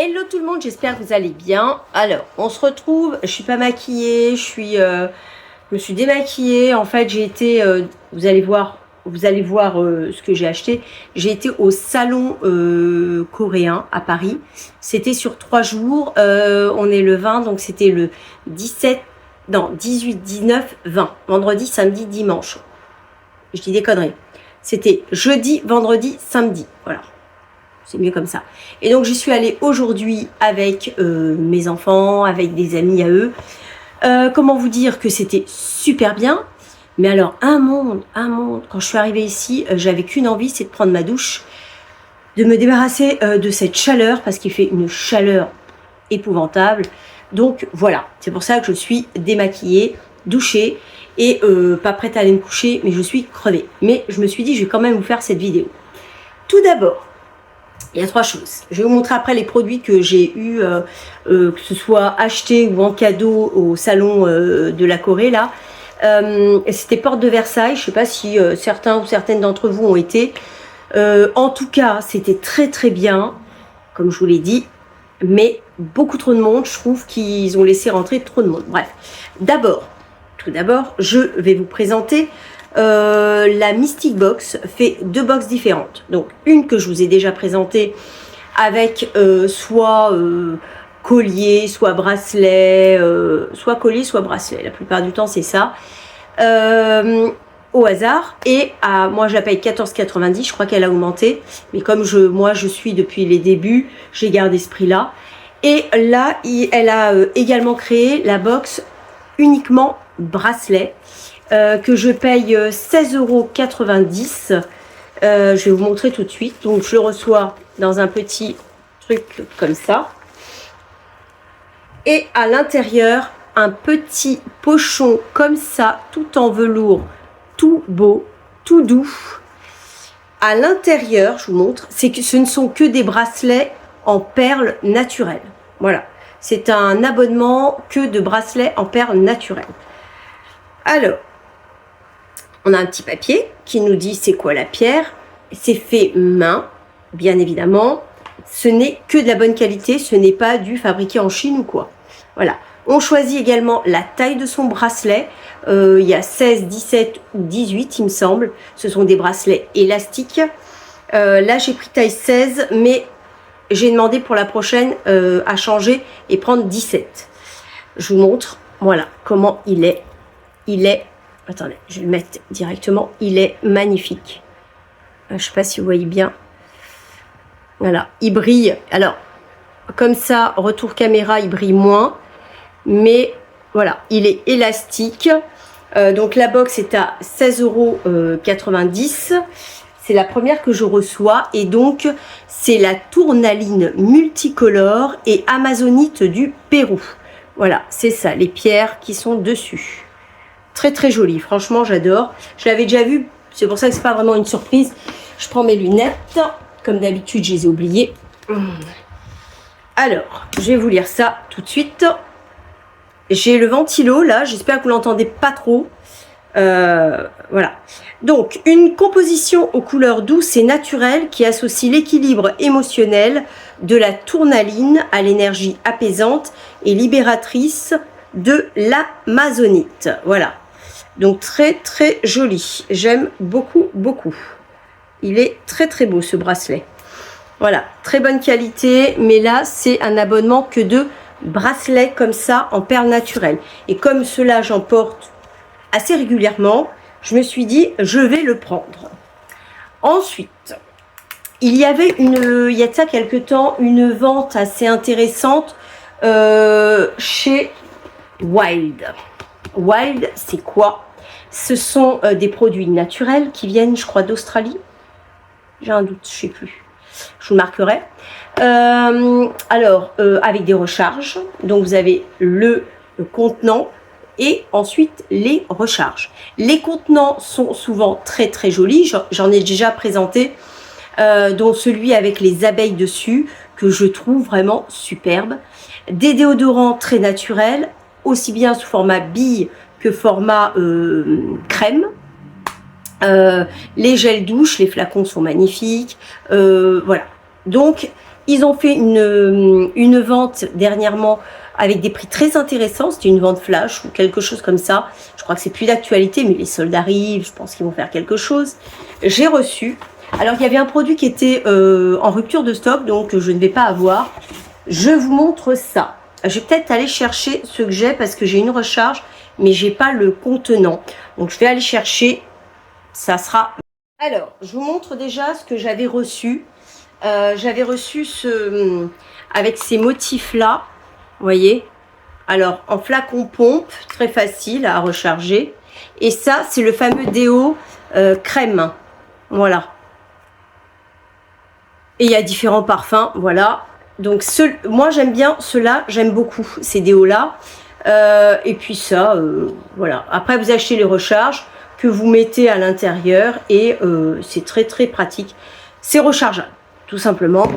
Hello tout le monde, j'espère que vous allez bien. Alors, on se retrouve, je suis pas maquillée, je me suis démaquillée. En fait, j'ai été, vous allez voir ce que j'ai acheté. J'ai été au salon coréen à Paris. C'était sur 3 jours. On est le 20, donc c'était le 17, non, 18, 19, 20. Vendredi, samedi, dimanche. Je dis des conneries. C'était jeudi, vendredi, samedi. Voilà. C'est mieux comme ça. Et donc, j'y suis allée aujourd'hui avec mes enfants, avec des amis à eux. Comment vous dire que c'était super bien. Mais alors, un monde. Quand je suis arrivée ici, j'avais qu'une envie, c'est de prendre ma douche, de me débarrasser de cette chaleur, parce qu'il fait une chaleur épouvantable. Donc, voilà. C'est pour ça que je suis démaquillée, douchée, et pas prête à aller me coucher, mais je suis crevée. Mais je me suis dit, je vais quand même vous faire cette vidéo. Tout d'abord, il y a 3 choses. Je vais vous montrer après les produits que j'ai eu, que ce soit acheté ou en cadeau au salon de la Corée là. C'était Porte de Versailles. Je ne sais pas si certains ou certaines d'entre vous ont été. En tout cas, c'était très très bien, comme je vous l'ai dit, mais beaucoup trop de monde. Je trouve qu'ils ont laissé rentrer trop de monde. Bref, tout d'abord, je vais vous présenter la Mystic Box. Fait 2 box différentes. Donc une que je vous ai déjà présentée avec soit collier, soit bracelet, soit collier, soit bracelet. La plupart du temps c'est ça. Au hasard, et moi je la paye 14,90. Je crois qu'elle a augmenté, mais comme moi je suis depuis les débuts, j'ai gardé ce prix là. Et là elle a également créé la box uniquement bracelet, que je paye 16,90 €. Je vais vous montrer tout de suite. Donc je le reçois dans un petit truc comme ça. Et à l'intérieur, un petit pochon comme ça, tout en velours, tout beau, tout doux. À l'intérieur, je vous montre, c'est que ce ne sont que des bracelets en perles naturelles. Voilà. C'est un abonnement que de bracelets en perles naturelles. Alors, on a un petit papier qui nous dit c'est quoi la pierre. C'est fait main, bien évidemment. Ce n'est que de la bonne qualité, ce n'est pas du fabriqué en Chine ou quoi. Voilà. On choisit également la taille de son bracelet. Il y a 16, 17 ou 18, il me semble. Ce sont des bracelets élastiques. Là, j'ai pris taille 16, mais j'ai demandé pour la prochaine à changer et prendre 17. Je vous montre, voilà, comment il est. Attendez, je vais le mettre directement. Il est magnifique. Je ne sais pas si vous voyez bien. Voilà, il brille. Alors, comme ça, retour caméra, il brille moins. Mais voilà, il est élastique. Donc, la box est à 16,90 €. C'est la première que je reçois. Et donc, c'est la tournaline multicolore et amazonite du Pérou. Voilà, c'est ça, les pierres qui sont dessus. Très très joli, franchement j'adore. Je l'avais déjà vu, c'est pour ça que c'est pas vraiment une surprise. Je prends mes lunettes, comme d'habitude je les ai oubliées. Alors, je vais vous lire ça tout de suite. J'ai le ventilo là, j'espère que vous l'entendez pas trop. Voilà. Donc, une composition aux couleurs douces et naturelles qui associe l'équilibre émotionnel de la tournaline à l'énergie apaisante et libératrice de l'amazonite. Voilà. Donc très très joli. J'aime beaucoup beaucoup. Il est très très beau ce bracelet. Voilà, très bonne qualité, mais là c'est un abonnement que de bracelets comme ça en perles naturelles. Et comme cela j'en porte assez régulièrement, je me suis dit je vais le prendre. Ensuite, il y avait il y a de ça quelque temps une vente assez intéressante chez Wild. Wild, c'est quoi? Ce sont des produits naturels qui viennent, je crois, d'Australie. J'ai un doute, je sais plus. Je vous marquerai. Avec des recharges. Donc, vous avez le contenant et ensuite les recharges. Les contenants sont souvent très très jolis. J'en ai déjà présenté, dont celui avec les abeilles dessus, que je trouve vraiment superbe. Des déodorants très naturels, aussi bien sous format bille que format crème. Les gels douche, les flacons sont magnifiques. Voilà. Donc, Ils ont fait une vente dernièrement avec des prix très intéressants. C'était une vente flash ou quelque chose comme ça. Je crois que c'est plus d'actualité, mais les soldes arrivent. Je pense qu'ils vont faire quelque chose. J'ai reçu. Alors, il y avait un produit qui était en rupture de stock, donc je ne vais pas avoir. Je vous montre ça. Je vais peut-être aller chercher ce que j'ai parce que j'ai une recharge, mais j'ai pas le contenant. Donc, je vais aller chercher. Ça sera... Alors, je vous montre déjà ce que j'avais reçu. J'avais reçu avec ces motifs-là. Vous voyez? Alors, en flacon pompe, très facile à recharger. Et ça, c'est le fameux déo crème. Voilà. Et il y a différents parfums, voilà. Donc, moi, j'aime bien ceux-là, j'aime beaucoup ces déos-là. Et puis ça, voilà. Après, vous achetez les recharges que vous mettez à l'intérieur et c'est très, très pratique. C'est rechargeable, tout simplement.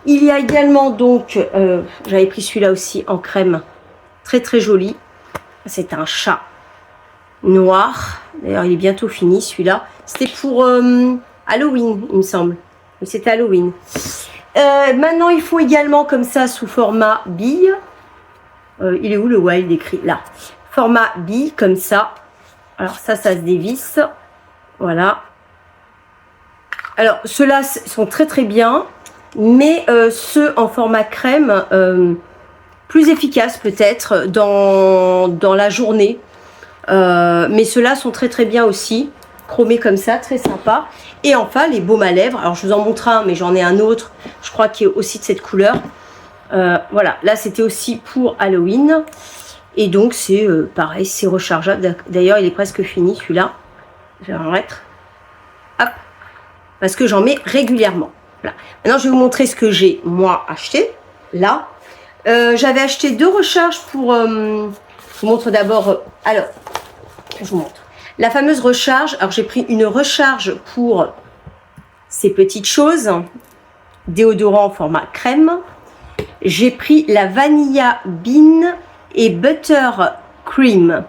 Il y a également, donc, j'avais pris celui-là aussi en crème. Très, très joli. C'est un chat noir. D'ailleurs, il est bientôt fini, celui-là. C'était pour Halloween, il me semble. C'était Halloween. Maintenant, il faut également comme ça sous format bille. Il est où le wild écrit? Là. Format bille comme ça. Alors ça se dévisse. Voilà. Alors ceux-là sont très très bien. Mais ceux en format crème, plus efficaces peut-être dans la journée. Mais ceux-là sont très très bien aussi. Chromés comme ça, très sympa. Et enfin, les baumes à lèvres. Alors, je vous en montre un, mais j'en ai un autre. Je crois qu'il est aussi de cette couleur. Voilà, là, c'était aussi pour Halloween. Et donc, c'est pareil, c'est rechargeable. D'ailleurs, il est presque fini, celui-là. Je vais en mettre. Hop. Parce que j'en mets régulièrement. Voilà. Maintenant, je vais vous montrer ce que j'ai, moi, acheté. Là. J'avais acheté 2 recharges pour... je vous montre d'abord... alors, je vous montre. La fameuse recharge, alors j'ai pris une recharge pour ces petites choses, déodorant en format crème. J'ai pris la Vanilla Bean et Butter Cream.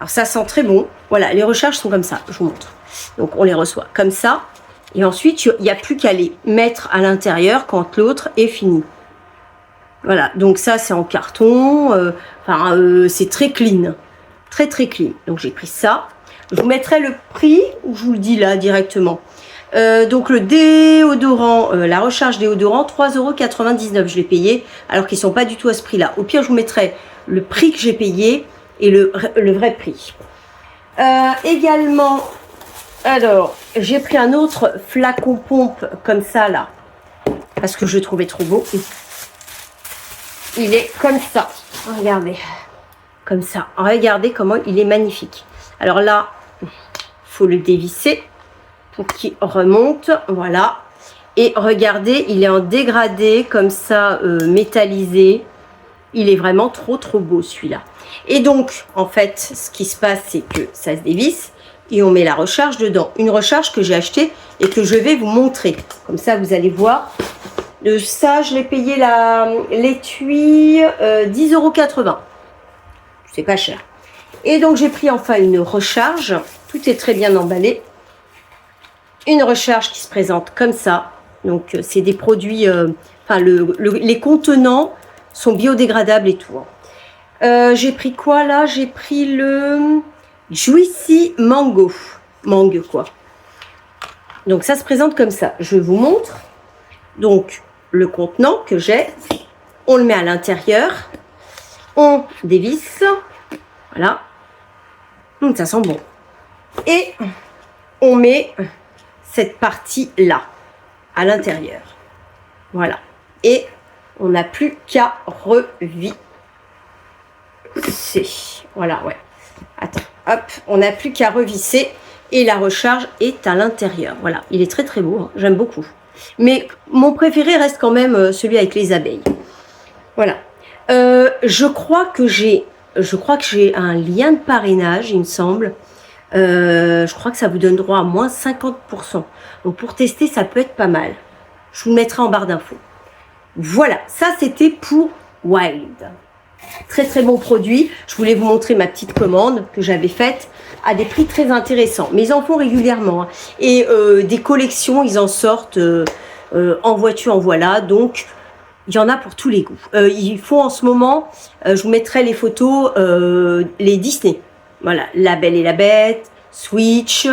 Alors ça sent très bon. Voilà, les recharges sont comme ça, je vous montre. Donc on les reçoit comme ça. Et ensuite, il n'y a plus qu'à les mettre à l'intérieur quand l'autre est fini. Voilà, donc ça c'est en carton, c'est très clean. Très très clean. Donc j'ai pris ça. Je vous mettrai le prix, ou je vous le dis là directement. Donc le déodorant, la recharge déodorant, 3,99 € je l'ai payé, alors qu'ils ne sont pas du tout à ce prix-là. Au pire, je vous mettrai le prix que j'ai payé et le vrai prix. Également, alors, j'ai pris un autre flacon pompe comme ça là, parce que je le trouvais trop beau. Il est comme ça. Regardez. Comme ça. Regardez comment il est magnifique. Alors là, il faut le dévisser pour qu'il remonte. Voilà. Et regardez, il est en dégradé, comme ça, métallisé. Il est vraiment trop, trop beau, celui-là. Et donc, en fait, ce qui se passe, c'est que ça se dévisse et on met la recharge dedans. Une recharge que j'ai achetée et que je vais vous montrer. Comme ça, vous allez voir. Ça, je l'ai payé l'étui 10,80 €. C'est pas cher. Et donc, j'ai pris enfin une recharge. Tout est très bien emballé. Une recharge qui se présente comme ça. Donc, c'est des produits... les contenants sont biodégradables et tout. J'ai pris quoi, là? J'ai pris le Juicy Mango. Mangue, quoi. Donc, ça se présente comme ça. Je vous montre. Donc, le contenant que j'ai. On le met à l'intérieur. On dévisse, voilà, ça sent bon. Et on met cette partie-là, à l'intérieur. Voilà. Et on n'a plus qu'à revisser. Voilà, ouais. Attends, hop, on n'a plus qu'à revisser et la recharge est à l'intérieur. Voilà, il est très très beau, hein. J'aime beaucoup. Mais mon préféré reste quand même celui avec les abeilles. Voilà. Je crois que j'ai un lien de parrainage, il me semble. Je crois que ça vous donne droit à moins 50%. Donc pour tester, ça peut être pas mal. Je vous le mettrai en barre d'infos. Voilà, ça c'était pour Wild. Très très bon produit. Je voulais vous montrer ma petite commande que j'avais faite à des prix très intéressants. Mais ils en font régulièrement. Hein. Et des collections, ils en sortent. en voiture, en voilà. Donc, il y en a pour tous les goûts. Il faut en ce moment, je vous mettrai les photos, les Disney. Voilà, La Belle et la Bête, Switch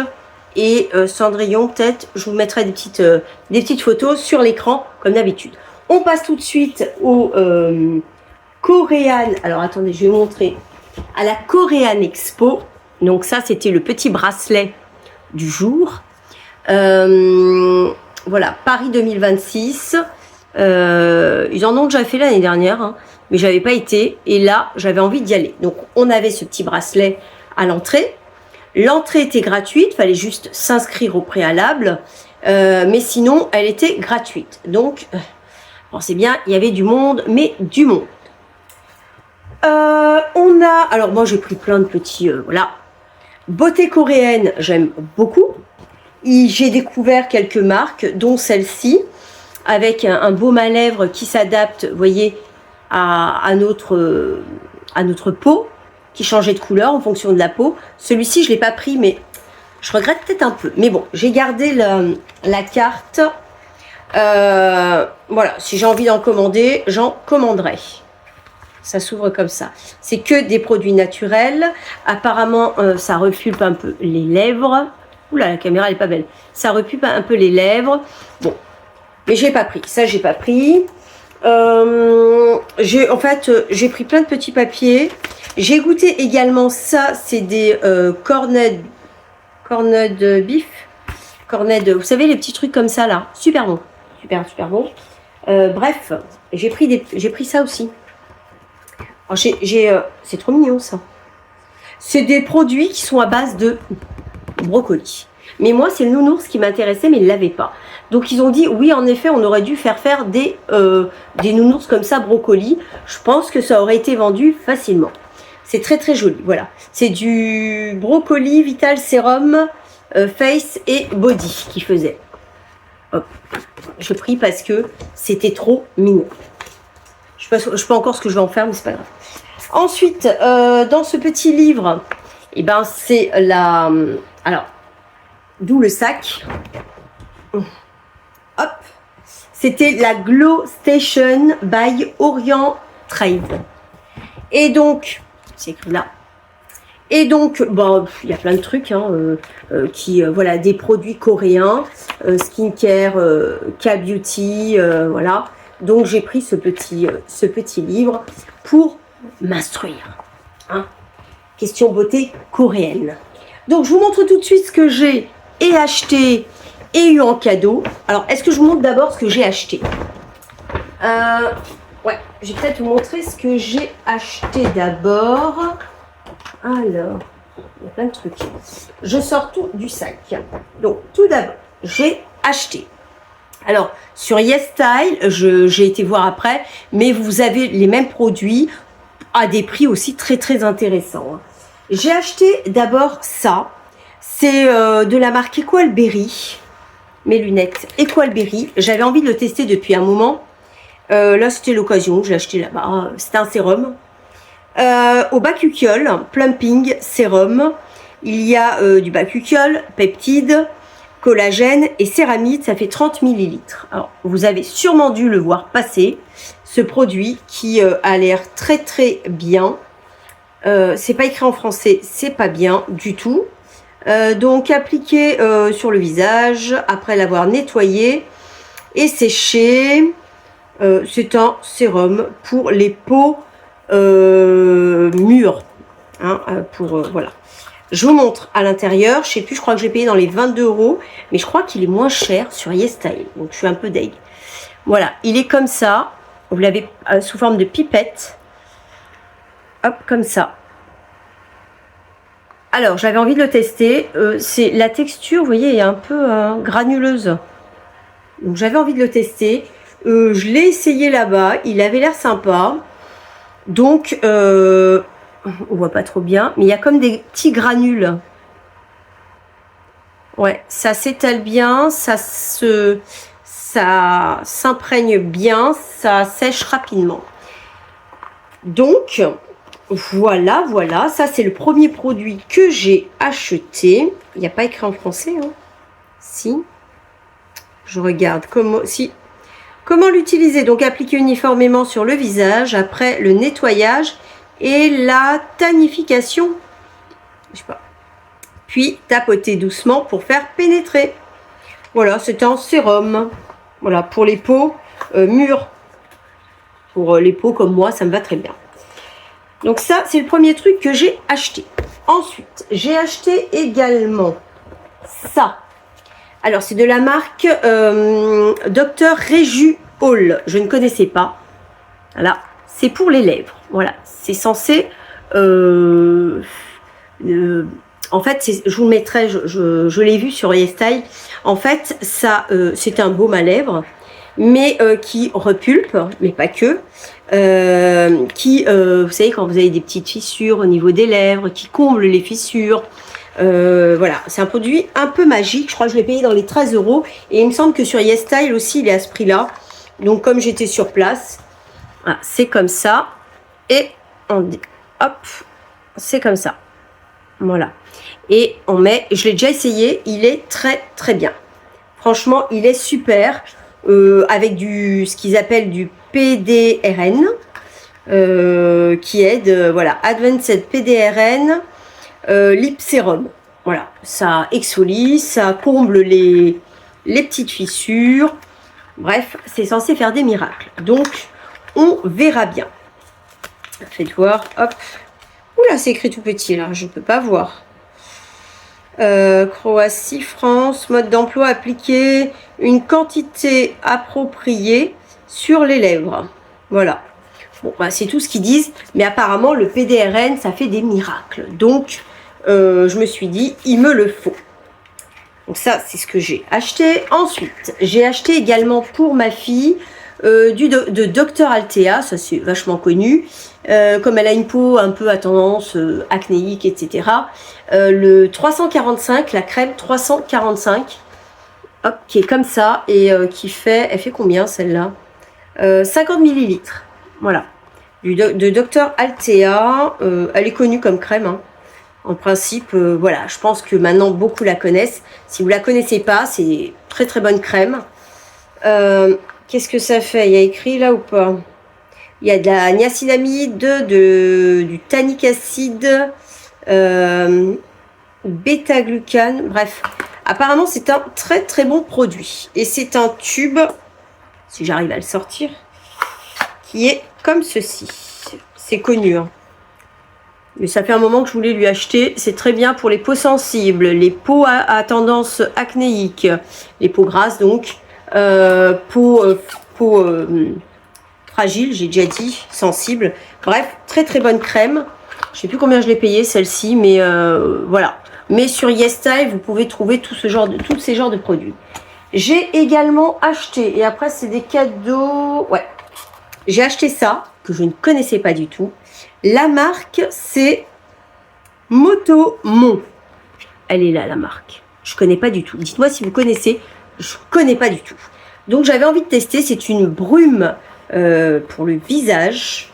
et Cendrillon, peut-être. Je vous mettrai des petites photos sur l'écran, comme d'habitude. On passe tout de suite au Korean. Alors, attendez, je vais vous montrer. À la Korean Expo. Donc ça, c'était le petit bracelet du jour. Voilà, Paris 2026. Ils en ont déjà fait l'année dernière, hein, mais j'avais pas été. Et là, j'avais envie d'y aller. Donc, on avait ce petit bracelet à l'entrée. L'entrée était gratuite, fallait juste s'inscrire au préalable. Mais sinon, elle était gratuite. Donc, pensez bien, il y avait du monde, mais du monde. On a... Alors, moi, j'ai pris plein de petits... voilà. Beauté coréenne, j'aime beaucoup. J'ai découvert quelques marques, dont celle-ci, avec un baume à lèvres qui s'adapte, vous voyez, à notre peau, qui changeait de couleur en fonction de la peau. Celui-ci, je ne l'ai pas pris, mais je regrette peut-être un peu. Mais bon, j'ai gardé la carte. Voilà, si j'ai envie d'en commander, j'en commanderai. Ça s'ouvre comme ça. C'est que des produits naturels. Apparemment, ça repulpe un peu les lèvres. Oula, la caméra elle est pas belle. Ça repulpe un peu les lèvres. Bon, mais j'ai pas pris. Ça, j'ai pas pris. En fait, j'ai pris plein de petits papiers. J'ai goûté également ça. C'est des cornets de beef. Cornets de... Vous savez, les petits trucs comme ça, là. Super bon. Super, super bon. Bref, j'ai pris ça aussi. C'est trop mignon, ça. C'est des produits qui sont à base de brocoli. Mais moi, c'est le nounours qui m'intéressait, mais il ne l'avait pas. Donc, ils ont dit, oui, en effet, on aurait dû faire des nounours comme ça, brocoli. Je pense que ça aurait été vendu facilement. C'est très, très joli. Voilà. C'est du brocoli, Vital Serum, Face et Body qui faisait. Hop. Je pris parce que c'était trop mignon. Je ne sais pas encore ce que je vais en faire, mais c'est pas grave. Ensuite, dans ce petit livre, eh ben, c'est la... Alors, d'où le sac. Hop. C'était la Glow Station by Orient Trade. Et donc, c'est écrit là. Et donc, bon, il y a plein de trucs, hein, voilà, des produits coréens, skincare, K-beauty, voilà. Donc, j'ai pris ce petit livre pour m'instruire. Hein. Question beauté coréenne. Donc, je vous montre tout de suite ce que j'ai acheté et eu en cadeau. Alors, est-ce que je vous montre d'abord ce que j'ai acheté? Ouais, je vais peut-être vous montrer ce que j'ai acheté d'abord. Alors, il y a plein de trucs. Je sors tout du sac. Donc, tout d'abord, j'ai acheté. Alors, sur YesStyle, j'ai été voir après, mais vous avez les mêmes produits à des prix aussi très, très intéressants. J'ai acheté d'abord ça. C'est de la marque Equalberry. Mes lunettes Equalberry. J'avais envie de le tester depuis un moment. Là, c'était l'occasion. Je l'ai acheté là-bas. C'était un sérum. Au bakuchiol, plumping sérum, il y a du bakuchiol, peptides, collagène et céramide, ça fait 30 ml. Alors, vous avez sûrement dû le voir passer, ce produit qui a l'air très très bien. C'est pas écrit en français, c'est pas bien du tout. Donc, appliqué sur le visage après l'avoir nettoyé et séché. C'est un sérum pour les peaux mûr, hein, voilà. Je vous montre à l'intérieur. Je sais plus, je crois que j'ai payé dans les 22 €, mais je crois qu'il est moins cher sur YesStyle. Donc je suis un peu deg. Voilà, il est comme ça. Vous l'avez sous forme de pipette. Hop, comme ça. Alors, j'avais envie de le tester. C'est la texture, vous voyez, est un peu granuleuse. Donc j'avais envie de le tester. Je l'ai essayé là-bas. Il avait l'air sympa. Donc, on voit pas trop bien, mais il y a comme des petits granules. Ouais, ça s'étale bien, ça s'imprègne bien, ça sèche rapidement. Donc, voilà, ça c'est le premier produit que j'ai acheté. Il n'y a pas écrit en français, hein. Si. Je regarde comment l'utiliser. Donc appliquer uniformément sur le visage après le nettoyage et la tanification. Je sais pas. Puis tapoter doucement pour faire pénétrer. Voilà, c'est un sérum. Voilà, pour les peaux mûres. Pour les peaux comme moi, ça me va très bien. Donc ça, c'est le premier truc que j'ai acheté. Ensuite, j'ai acheté également ça. Alors, c'est de la marque Dr. Reju Hall. Je ne connaissais pas. Voilà, c'est pour les lèvres. Voilà, c'est censé... en fait, je vous le mettrai, je l'ai vu sur YesStyle. En fait, ça, c'est un baume à lèvres, mais qui repulpe, mais pas que. Vous savez, quand vous avez des petites fissures au niveau des lèvres, qui comble les fissures. Voilà, c'est un produit un peu magique. Je crois que je l'ai payé dans les 13 €. Et il me semble que sur YesStyle aussi, il est à ce prix-là. Donc, comme j'étais sur place, voilà, c'est comme ça. Et on dit, hop, c'est comme ça. Voilà. Et on met, je l'ai déjà essayé, il est très très bien. Franchement, il est super. Avec ce qu'ils appellent du PDRN. Qui aide, voilà, Advanced PDRN. Lip Serum, voilà, ça exfolie, ça comble les petites fissures, bref, c'est censé faire des miracles, donc on verra bien. Faites voir, hop, oula, c'est écrit tout petit là, je ne peux pas voir. Croatie, France, mode d'emploi appliqué, une quantité appropriée sur les lèvres, voilà. Bon, bah, c'est tout ce qu'ils disent, mais apparemment le PDRN, ça fait des miracles, donc je me suis dit, il me le faut. Donc ça, c'est ce que j'ai acheté. Ensuite, j'ai acheté également pour ma fille de Dr. Althea, ça c'est vachement connu. Comme elle a une peau un peu à tendance acnéique, etc. Le 345, la crème 345, hop, qui est comme ça et elle fait combien celle-là 50 millilitres. Voilà, de Dr. Althea. Elle est connue comme crème, hein. En principe, voilà, je pense que maintenant beaucoup la connaissent. Si vous la connaissez pas, c'est très très bonne crème. Qu'est-ce que ça fait? Il y a écrit là ou pas? Il y a de la niacinamide, du tannic acide, bêta-glucane, bref. Apparemment, c'est un très très bon produit. Et c'est un tube, si j'arrive à le sortir, qui est comme ceci. C'est connu, hein. Mais ça fait un moment que je voulais lui acheter. C'est très bien pour les peaux sensibles, les peaux à tendance acnéique, les peaux grasses donc, peaux fragiles, j'ai déjà dit, sensibles. Bref, très très bonne crème. Je sais plus combien je l'ai payé celle-ci, mais voilà. Mais sur YesStyle, vous pouvez trouver tous ces genres de produits. J'ai également acheté, et après c'est des cadeaux. Ouais, j'ai acheté ça que je ne connaissais pas du tout. La marque, c'est Motomon. Elle est là, la marque. Je ne connais pas du tout. Dites-moi si vous connaissez. Je ne connais pas du tout. Donc, j'avais envie de tester. C'est une brume pour le visage.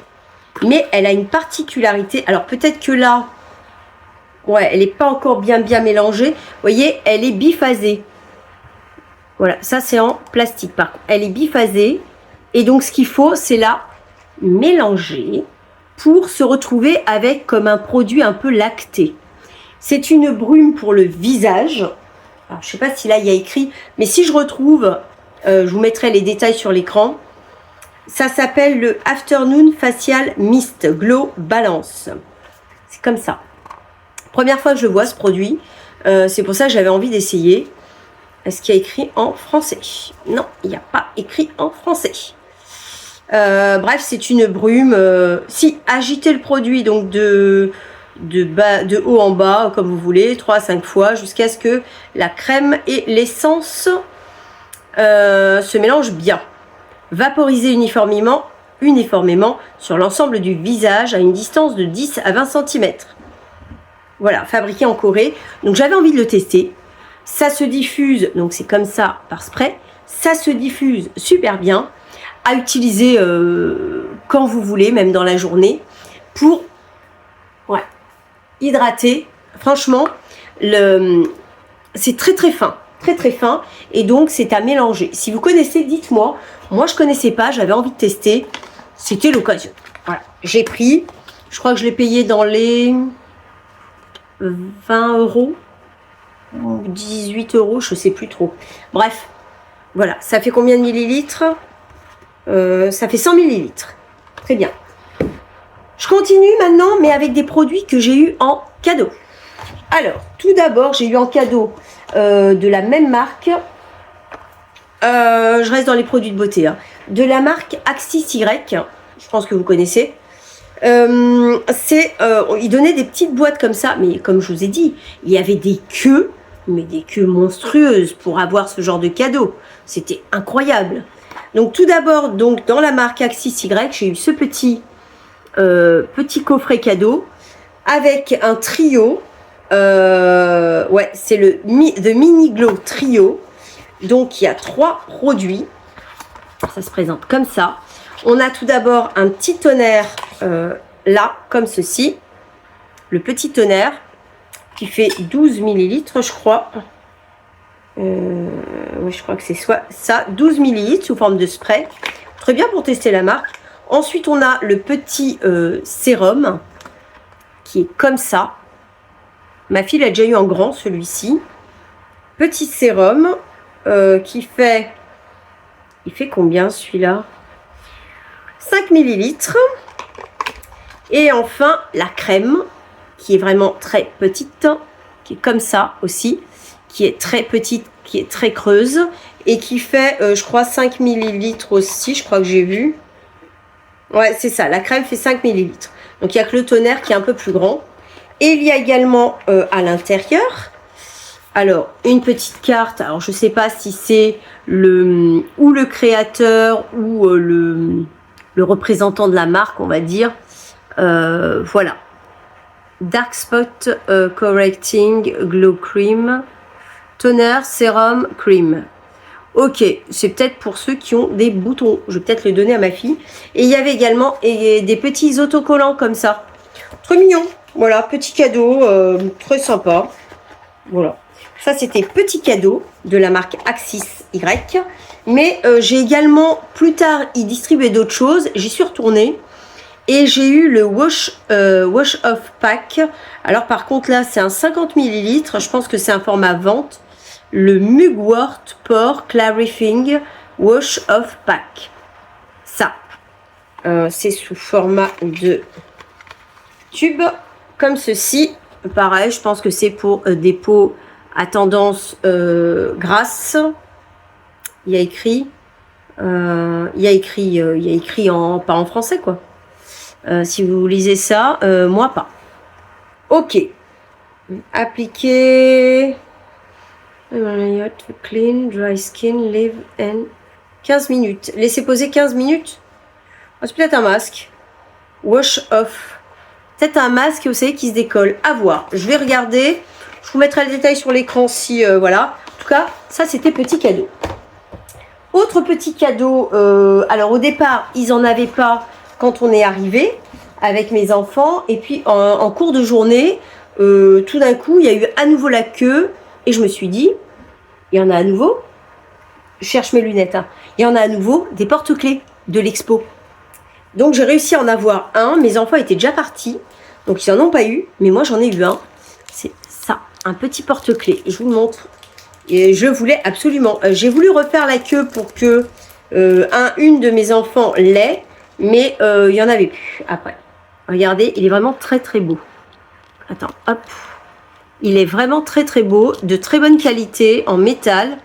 Mais elle a une particularité. Alors, peut-être que là, ouais, elle n'est pas encore bien mélangée. Vous voyez, elle est biphasée. Voilà, ça, c'est en plastique. Par contre, elle est biphasée. Et donc, ce qu'il faut, c'est la mélanger pour se retrouver avec comme un produit un peu lacté. C'est une brume pour le visage. Alors, je ne sais pas si là il y a écrit, mais si je retrouve, je vous mettrai les détails sur l'écran. Ça s'appelle le Afternoon Facial Mist Glow Balance. C'est comme ça. Première fois que je vois ce produit, c'est pour ça que j'avais envie d'essayer. Est-ce qu'il y a écrit en français? Non, il n'y a pas écrit en français. Bref, c'est une brume. Si, agitez le produit donc de haut en bas, comme vous voulez, 3 à 5 fois, jusqu'à ce que la crème et l'essence se mélangent bien. Vaporisez uniformément sur l'ensemble du visage à une distance de 10 à 20 cm. Voilà, fabriqué en Corée. Donc j'avais envie de le tester. Ça se diffuse, donc c'est comme ça par spray. Ça se diffuse super bien. À utiliser quand vous voulez, même dans la journée, pour hydrater. Franchement, c'est très très fin. très très fin. Et donc, c'est à mélanger. Si vous connaissez, dites-moi. Moi, je connaissais pas, j'avais envie de tester. C'était l'occasion. Voilà, j'ai pris. Je crois que je l'ai payé dans les 20 euros. 18 euros, je sais plus trop. Bref, voilà. Ça fait combien de millilitres? Ça fait 100 millilitres. Très bien. Je continue maintenant, mais avec des produits que j'ai eu en cadeau. Alors, tout d'abord, j'ai eu en cadeau de la même marque. Je reste dans les produits de beauté. Hein, de la marque Axis Y. Je pense que vous connaissez. Ils donnaient des petites boîtes comme ça. Mais comme je vous ai dit, il y avait des queues. Mais des queues monstrueuses pour avoir ce genre de cadeau. C'était incroyable. Donc, tout d'abord, donc dans la marque Axis Y, j'ai eu ce petit coffret cadeau avec un trio. Ouais, c'est le The Mini Glow Trio. Donc il y a 3 produits. Ça se présente comme ça. On a tout d'abord un petit tonnerre là, comme ceci. Le petit tonnerre qui fait 12 millilitres, je crois. Oui, je crois que c'est soit ça, 12 millilitres sous forme de spray. Très bien pour tester la marque. Ensuite, on a le petit sérum qui est comme ça. Ma fille l'a déjà eu en grand, celui-ci. Petit sérum qui fait... Il fait combien, celui-là? 5 millilitres. Et enfin, la crème, qui est vraiment très petite, qui est comme ça aussi, qui est très petite, qui est très creuse, et qui fait, je crois, 5 millilitres aussi, je crois que j'ai vu. Ouais, c'est ça, la crème fait 5 millilitres. Donc, il n'y a que le tonnerre qui est un peu plus grand. Et il y a également à l'intérieur, alors, une petite carte. Alors, je ne sais pas si c'est le créateur ou le représentant de la marque, on va dire. Voilà. Dark Spot Correcting Glow Cream. Toner, sérum, cream. Ok, c'est peut-être pour ceux qui ont des boutons. Je vais peut-être le donner à ma fille. Et il y avait également des petits autocollants comme ça. Très mignon. Voilà, petit cadeau, très sympa. Voilà. Ça, c'était petit cadeau de la marque Axis Y. Mais j'ai également, plus tard, ils distribuaient d'autres choses. J'y suis retournée. Et j'ai eu le Wash Off Pack. Alors, par contre, là, c'est un 50 millilitres. Je pense que c'est un format vente. Le Mugwort Pore Clarifying Wash Off Pack. Ça, c'est sous format de tube, comme ceci. Pareil, je pense que c'est pour des peaux à tendance grasse. Il y a écrit, pas en français, quoi. Si vous lisez ça, moi pas. Ok. Appliquer. Clean, dry skin, leave and 15 minutes. Laissez poser 15 minutes. Oh, c'est peut-être un masque. Wash off. Peut-être un masque, vous savez, qui se décolle. À voir. Je vais regarder. Je vous mettrai le détail sur l'écran si... voilà. En tout cas, ça, c'était petit cadeau. Autre petit cadeau. Alors, au départ, ils n'en avaient pas quand on est arrivé avec mes enfants. Et puis, en cours de journée, tout d'un coup, il y a eu à nouveau la queue. Et je me suis dit, il y en a à nouveau. Je cherche mes lunettes. Hein. Il y en a à nouveau des porte-clés de l'expo. Donc, j'ai réussi à en avoir un. Mes enfants étaient déjà partis. Donc, ils n'en ont pas eu. Mais moi, j'en ai eu un. C'est ça, un petit porte-clés. Je vous le montre. Et je voulais absolument. J'ai voulu refaire la queue pour que une de mes enfants l'ait. Mais il n'y en avait plus après. Regardez, il est vraiment très, très beau. Attends, hop. Il est vraiment très très beau, de très bonne qualité, en métal.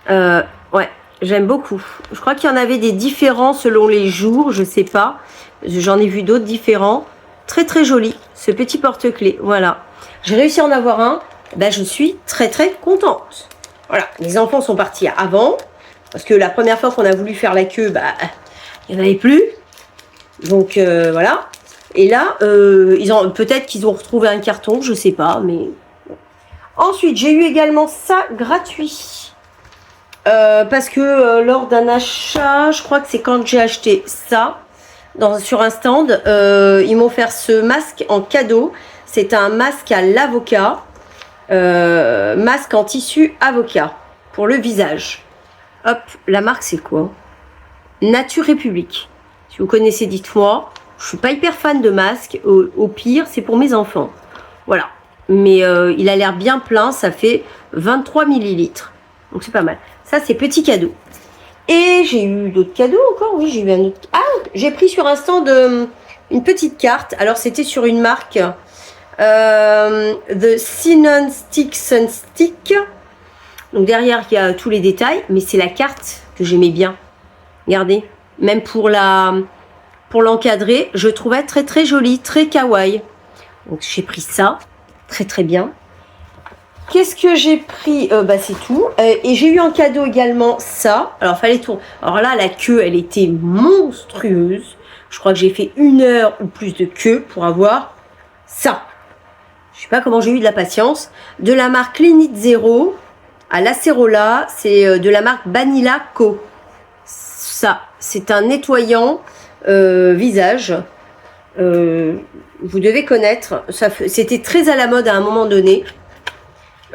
Ouais, j'aime beaucoup. Je crois qu'il y en avait des différents selon les jours, je sais pas. J'en ai vu d'autres différents. Très très joli, ce petit porte-clés. Voilà. J'ai réussi à en avoir un. Ben, je suis très très contente. Voilà, les enfants sont partis avant. Parce que la première fois qu'on a voulu faire la queue, bah, il n'y en avait plus. Donc voilà. Et là, peut-être qu'ils ont retrouvé un carton, je sais pas, mais... Ensuite, j'ai eu également ça gratuit. Parce que lors d'un achat, je crois que c'est quand j'ai acheté ça, sur un stand, ils m'ont offert ce masque en cadeau. C'est un masque à l'avocat. Masque en tissu avocat pour le visage. Hop, la marque c'est quoi? Nature République. Si vous connaissez, dites-moi. Je suis pas hyper fan de masques. Au pire, c'est pour mes enfants. Voilà. Mais il a l'air bien plein. Ça fait 23 millilitres. Donc c'est pas mal. Ça, c'est petit cadeau. Et j'ai eu d'autres cadeaux encore. Oui, j'ai eu un autre. Ah, j'ai pris sur un stand une petite carte. Alors, c'était sur une marque The Cinnamon Stick Sun Stick. Donc derrière, il y a tous les détails. Mais c'est la carte que j'aimais bien. Regardez. Même pour l'encadrer, je trouvais très très jolie, très kawaii. Donc j'ai pris ça. Très très bien. Qu'est-ce que j'ai pris? Bah c'est tout. Et j'ai eu en cadeau également ça. Alors fallait tourner. Alors là, la queue, elle était monstrueuse. Je crois que j'ai fait 1 heure ou plus de queue pour avoir ça. Je sais pas comment j'ai eu de la patience. De la marque Clean It Zero à l'Acerola. C'est de la marque Vanilla Co. Ça, c'est un nettoyant visage. Vous devez connaître. C'était très à la mode à un moment donné.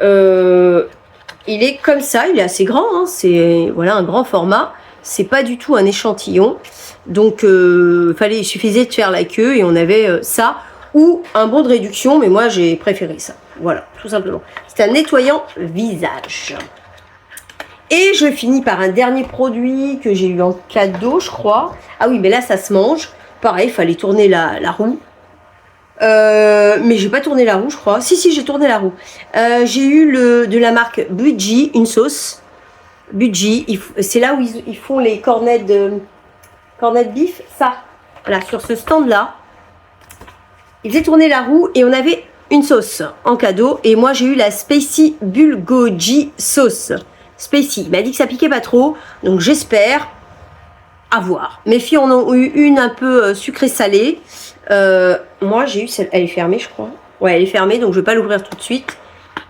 Il est comme ça, il est assez grand, hein, c'est voilà un grand format. C'est pas du tout un échantillon, donc il suffisait de faire la queue et on avait ça ou un bon de réduction, mais moi j'ai préféré ça. Voilà, tout simplement. C'est un nettoyant visage. Et je finis par un dernier produit que j'ai eu en cadeau, je crois. Ah oui, mais là ça se mange. Pareil, il fallait tourner la roue. Mais j'ai pas tourné la roue, je crois. Si, j'ai tourné la roue. J'ai eu de la marque Budgie, une sauce. Budgie, c'est là où ils font les cornets de beef. Ça, voilà, sur ce stand-là. Ils faisaient tourner la roue et on avait une sauce en cadeau. Et moi, j'ai eu la Spicy Bulgogi sauce. Spicy. Il m'a dit que ça piquait pas trop. Donc, j'espère. À voir. Mes filles en ont eu une un peu sucrée-salée. Moi, j'ai eu celle. Elle est fermée, je crois. Ouais, elle est fermée, donc je vais pas l'ouvrir tout de suite.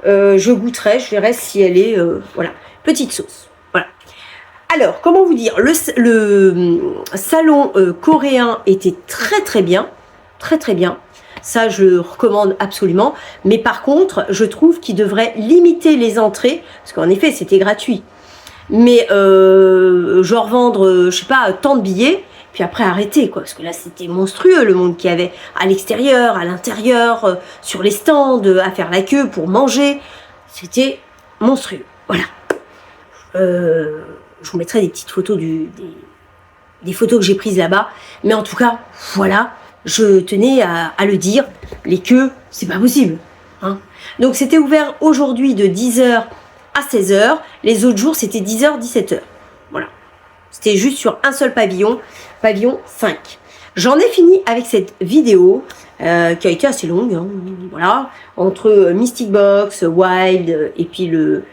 Je goûterai, je verrai si elle est. Voilà. Petite sauce. Voilà. Alors, comment vous dire? Le salon coréen était très très bien. Très très bien. Ça, je le recommande absolument. Mais par contre, je trouve qu'il devrait limiter les entrées. Parce qu'en effet, c'était gratuit. Mais genre vendre, je sais pas, tant de billets. Puis après arrêter, quoi. Parce que là, c'était monstrueux, le monde qu'il y avait à l'extérieur, à l'intérieur, sur les stands, à faire la queue pour manger. C'était monstrueux. Voilà. Je vous mettrai des petites photos des photos que j'ai prises là-bas. Mais en tout cas, voilà. Je tenais à le dire. Les queues, c'est pas possible. Hein. Donc, c'était ouvert aujourd'hui de 10h à 16h. Les autres jours, c'était 10h, 17h. Voilà. C'était juste sur un seul pavillon. Pavillon 5. J'en ai fini avec cette vidéo qui a été assez longue. Hein, voilà. Entre Mystic Box, Wild et puis le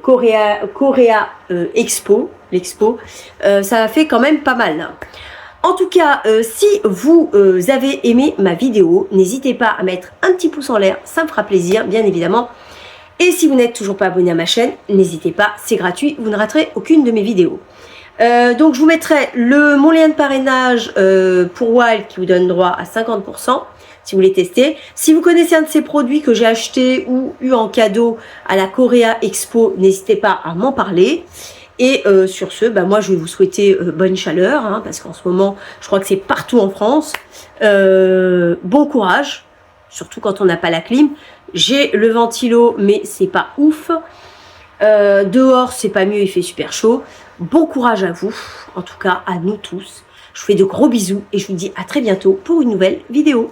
Korea Expo. L'expo. Ça a fait quand même pas mal. En tout cas, si vous avez aimé ma vidéo, n'hésitez pas à mettre un petit pouce en l'air. Ça me fera plaisir, bien évidemment. Et si vous n'êtes toujours pas abonné à ma chaîne, n'hésitez pas, c'est gratuit, vous ne raterez aucune de mes vidéos. Donc je vous mettrai mon lien de parrainage pour Wild qui vous donne droit à 50% si vous voulez tester. Si vous connaissez un de ces produits que j'ai acheté ou eu en cadeau à la Korea Expo, n'hésitez pas à m'en parler. Et sur ce, bah, moi je vais vous souhaiter bonne chaleur, hein, parce qu'en ce moment, je crois que c'est partout en France. Bon courage, surtout quand on n'a pas la clim. J'ai le ventilo, mais c'est pas ouf. Dehors, c'est pas mieux, il fait super chaud. Bon courage à vous, en tout cas à nous tous. Je vous fais de gros bisous et je vous dis à très bientôt pour une nouvelle vidéo.